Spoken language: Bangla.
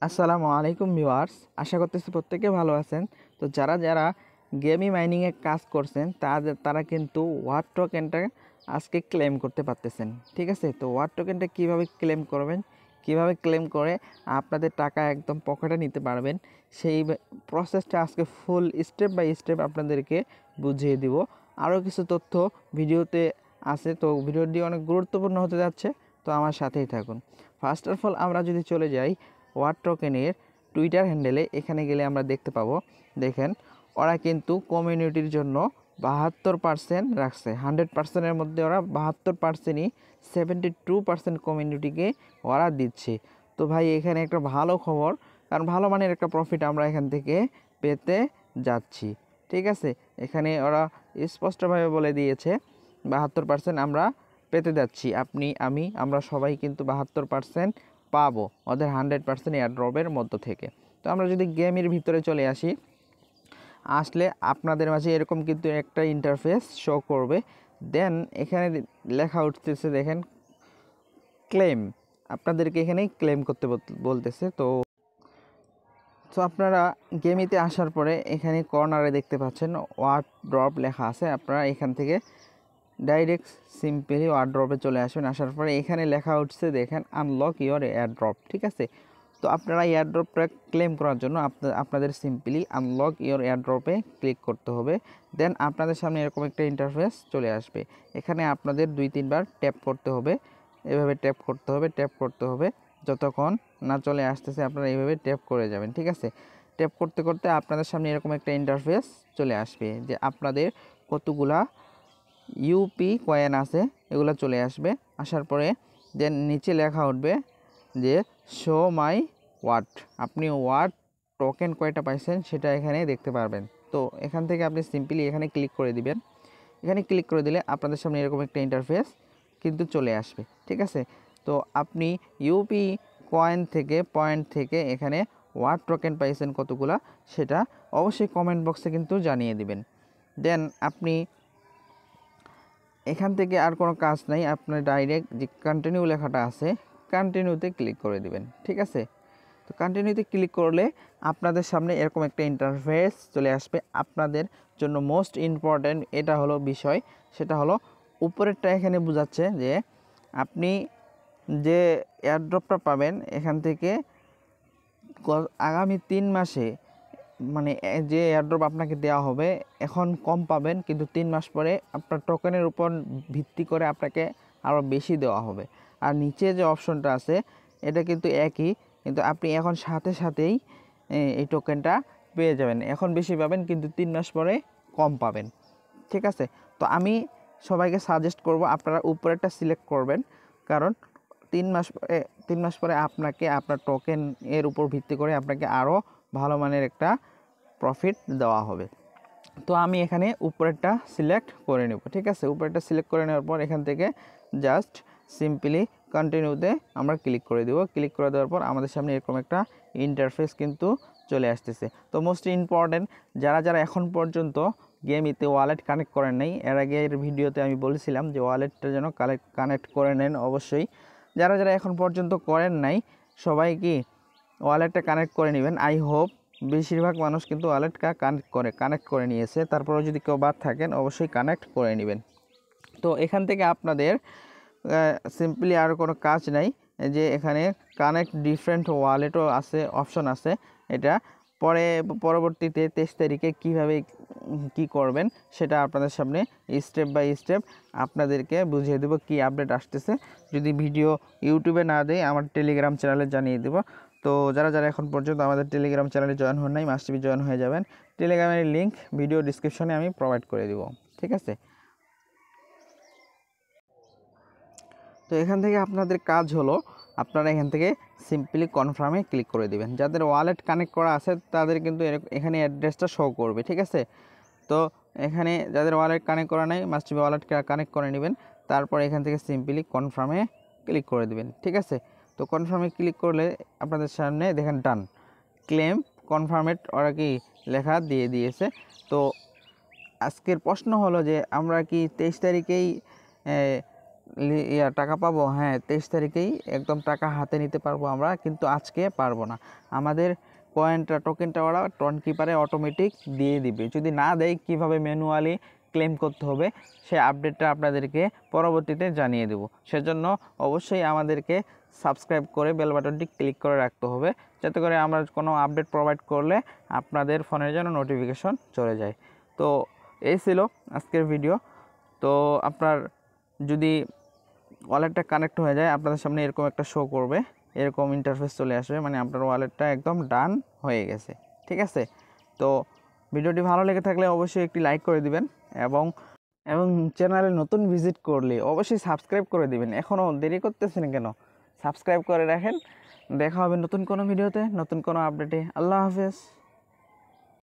আসসালামু আলাইকুম ভিউয়ার্স, আশা করতেছি প্রত্যেকে ভালো আছেন। তো যারা যারা গেমি মাইনিংয়ে কাজ করছেন তারা কিন্তু ওয়ার টোকেনটা আজকে ক্লেম করতে পারতেছেন। ঠিক আছে, তো ওয়ার টোকেনটা কীভাবে ক্লেম করবেন, কিভাবে ক্লেম করে আপনাদের টাকা একদম পকেটে নিতে পারবেন, সেই প্রসেসটা আজকে ফুল স্টেপ বাই স্টেপ আপনাদেরকে বুঝিয়ে দিব। আরও কিছু তথ্য ভিডিওতে আছে, তো ভিডিওটি অনেক গুরুত্বপূর্ণ হতে যাচ্ছে, তো আমার সাথেই থাকুন। ফার্স্ট অফ অল আমরা যদি চলে যাই ওয়ার টোকেনের টুইটার হ্যান্ডেলে, এখানে গেলে আমরা দেখতে পাবো, দেখেন ওরা কিন্তু কমিউনিটির জন্য 72% রাখছে। 100%-এর মধ্যে ওরা 72%ই 72% কমিউনিটিকে ওরা দিচ্ছে। তো ভাই এখানে একটা ভালো খবর, কারণ ভালো মানের একটা প্রফিট আমরা এখান থেকে পেতে যাচ্ছি। ঠিক আছে, এখানে ওরা স্পষ্টভাবে বলে দিয়েছে 72% আমরা পেতে যাচ্ছি। আপনি, আমরা সবাই কিন্তু 72% পাবো ওদের 100% এয়ারড্রপের মধ্য থেকে। তো আমরা যদি গেমের ভিতরে চলে আসলে আপনাদের মাঝে এরকম কিন্তু একটা ইন্টারফেস শো করবে। দেন এখানে লেখা উঠতেছে, দেখেন ক্লেম, আপনাদেরকে এখানে ক্লেম করতে বলতেছে। তো আপনারা গেমিতে আসার পরে এখানে কর্নারে দেখতে পাচ্ছেন ওয়ার ড্রপ লেখা আছে। আপনারা এখান থেকে ডাইরেক্ট সিম্পলি ওয়ার ড্রপে চলে আসবেন। আসার পরে এখানে লেখা উঠছে, দেখেন আনলক ইওর এয়ার ড্রপ। ঠিক আছে, তো আপনারা এয়ার ড্রপটা ক্লেম করার জন্য আপনাদের সিম্পলি আনলক ইওর এয়ার ড্রপে ক্লিক করতে হবে। দেন আপনাদের সামনে এরকম একটা ইন্টারফেস চলে আসবে। এখানে আপনাদের 2-3 বার ট্যাপ করতে হবে, এভাবে ট্যাপ করতে হবে যতক্ষণ না চলে আসতেছে আপনারা এইভাবে ট্যাপ করে যাবেন। ঠিক আছে, ট্যাপ করতে করতে আপনাদের সামনে এরকম একটা ইন্টারফেস চলে আসবে, যে আপনাদের কতগুলা ইউপি কয়েন আছে এগুলো চলে আসবে। আসার পরে দেন নিচে লেখা উঠবে যে শো মাই ওয়াট, আপনি ওয়াট টোকেন কয়টা পাইছেন সেটা এখানে দেখতে পারবেন। তো এখান থেকে আপনি সিম্পলি এখানে ক্লিক করে দিবেন। এখানে ক্লিক করে দিলে আপনাদের সামনে এরকম একটা ইন্টারফেস কিন্তু চলে আসবে। ঠিক আছে, তো আপনি ইউপি পয়েন্ট থেকে এখানে ওয়াট টোকেন পাইছেন কতগুলা, সেটা অবশ্যই কমেন্ট বক্সে কিন্তু জানিয়ে দিবেন। দেন আপনি এখান থেকে আর কোনো কাজ নাই, আপনার ডাইরেক্ট যে কন্টিনিউ লেখাটা আছে কন্টিনিউতে ক্লিক করে দিবেন। ঠিক আছে, তো কন্টিনিউতে ক্লিক করলে আপনাদের সামনে এরকম একটা ইন্টারফেস চলে আসবে। আপনাদের জন্য মোস্ট ইম্পর্ট্যান্ট এটা হলো বিষয়, সেটা হলো উপরেরটা এখানে বোঝাচ্ছে যে আপনি যে এয়ারড্রপটা পাবেন এখান থেকে আগামী 3 মাসে, মানে যে এয়ারড্রপ আপনাকে দেওয়া হবে এখন কম পাবেন, কিন্তু 3 মাস পরে আপনার টোকেনের উপর ভিত্তি করে আপনাকে আরও বেশি দেওয়া হবে। আর নিচে যে অপশনটা আছে এটা কিন্তু একই, কিন্তু আপনি এখন সাথে সাথেই এই টোকেনটা পেয়ে যাবেন। এখন বেশি পাবেন কিন্তু 3 মাস পরে কম পাবেন। ঠিক আছে, তো আমি সবাইকে সাজেস্ট করব আপনারা উপরেরটা সিলেক্ট করবেন, কারণ 3 মাস পরে আপনাকে আপনার টোকেন এর উপর ভিত্তি করে আপনাকে আরও ভালো মানের একটা প্রফিট দেওয়া হবে। তো আমি এখানে উপরেরটা সিলেক্ট করে নেব। ঠিক আছে, উপরেরটা সিলেক্ট করে নেওয়ার পর এখান থেকে জাস্ট সিম্পলি কন্টিনিউতে আমরা ক্লিক করে দেব। ক্লিক করে দেওয়ার পর আমাদের সামনে এরকম একটা ইন্টারফেস কিন্তু চলে আসতেছে। তো মোস্ট ইম্পর্টেন্ট, যারা এখন পর্যন্ত গেমিতে ওয়ালেট কানেক্ট করেন নাই, এর আগের ভিডিওতে আমি বলেছিলাম যে ওয়ালেটটা যেন কানেক্ট করে নেন অবশ্যই। যারা এখন পর্যন্ত করেন নাই সবাই কি ওয়ালেটটা কানেক্ট করে নেবেন। আই হোপ বেশিরভাগ মানুষ কিন্তু ওয়ালেটটা কানেক্ট করে নিয়েছে। তারপরেও যদি কেউ বাদ থাকেন অবশ্যই কানেক্ট করে নেবেন। তো এখান থেকে আপনাদের সিম্পলি আর কোনো কাজ নাই, যে এখানে কানেক্ট ডিফারেন্ট ওয়ালেটও আছে, অপশন আছে। এটা পরবর্তীতে 23 তারিখে কীভাবে কি করবেন সেটা আপনাদের সামনে স্টেপ বাই স্টেপ আপনাদেরকে বুঝিয়ে দেবো কি আপডেট আসতেছে। যদি ভিডিও ইউটিউবে না দেয় আমার টেলিগ্রাম চ্যানেলে জানিয়ে দেবো। তো যারা এখন পর্যন্ত আমাদের টেলিগ্রাম চ্যানেলে জয়েন হন নাই, মাস্ট বি জয়েন হয়ে যাবেন। টেলিগ্রামের লিঙ্ক ভিডিও ডিসক্রিপশনে আমি প্রোভাইড করে দিব। ঠিক আছে, তো এখান থেকে আপনাদের কাজ হলো আপনারা এখান থেকে সিম্পলি কনফার্মে ক্লিক করে দিবেন। যাদের ওয়ালেট কানেক্ট করা আছে তাদের কিন্তু এখানে অ্যাড্রেসটা শো করবে। ঠিক আছে, তো এখানে যাদের ওয়ালেট কানেক্ট করা নাই মাস্ট বি ওয়ালেট কানেক্ট করে নেবেন। তারপর এখান থেকে সিম্পলি কনফার্মে ক্লিক করে দিবেন। ঠিক আছে, তো কনফার্মে ক্লিক করলে আপনাদের সামনে দেখেন ডান ক্লেম কনফার্মেট ওরা কি লেখা দিয়ে দিয়েছে। তো আজকের প্রশ্ন হলো যে আমরা কি 23 তারিখেই টাকা পাবো, হ্যাঁ 23 তারিখেই একদম টাকা হাতে নিতে পারবো আমরা, কিন্তু আজকে পারবো না। আমাদের টোকেনটা ওরা টন কিপারে অটোমেটিক দিয়ে দিবে। যদি না দেয় কীভাবে ম্যানুয়ালি ক্লেম করতে হবে সেই আপডেটটা আপনাদেরকে পরবর্তীতে জানিয়ে দেব। সেজন্য অবশ্যই আমাদেরকে সাবস্ক্রাইব করে বেল বাটনটি ক্লিক করে রাখতে হবে, যাতে করে আমরা কোনো আপডেট প্রোভাইড করলে আপনাদের ফোনের যেন নোটিফিকেশন চলে যায়। তো এই ছিল আজকের ভিডিও। তো আপনার যদি ওয়ালেটটা কানেক্ট হয়ে যায় আপনাদের সামনে এরকম একটা শো করবে, এরকম ইন্টারফেস চলে আসবে, মানে আপনার ওয়ালেটটা একদম ডান হয়ে গেছে। ঠিক আছে, তো ভিডিওটি ভালো লেগে থাকলে অবশ্যই একটি লাইক করে দিবেন এবং এবং চ্যানেলে নতুন ভিজিট করলে অবশ্যই সাবস্ক্রাইব করে দিবেন। এখনও দেরি করতেছেন কেন? সাবস্ক্রাইব করে রাখেন। দেখা হবে নতুন কোনো ভিডিওতে, নতুন কোনো আপডেটে। আল্লাহ হাফেজ।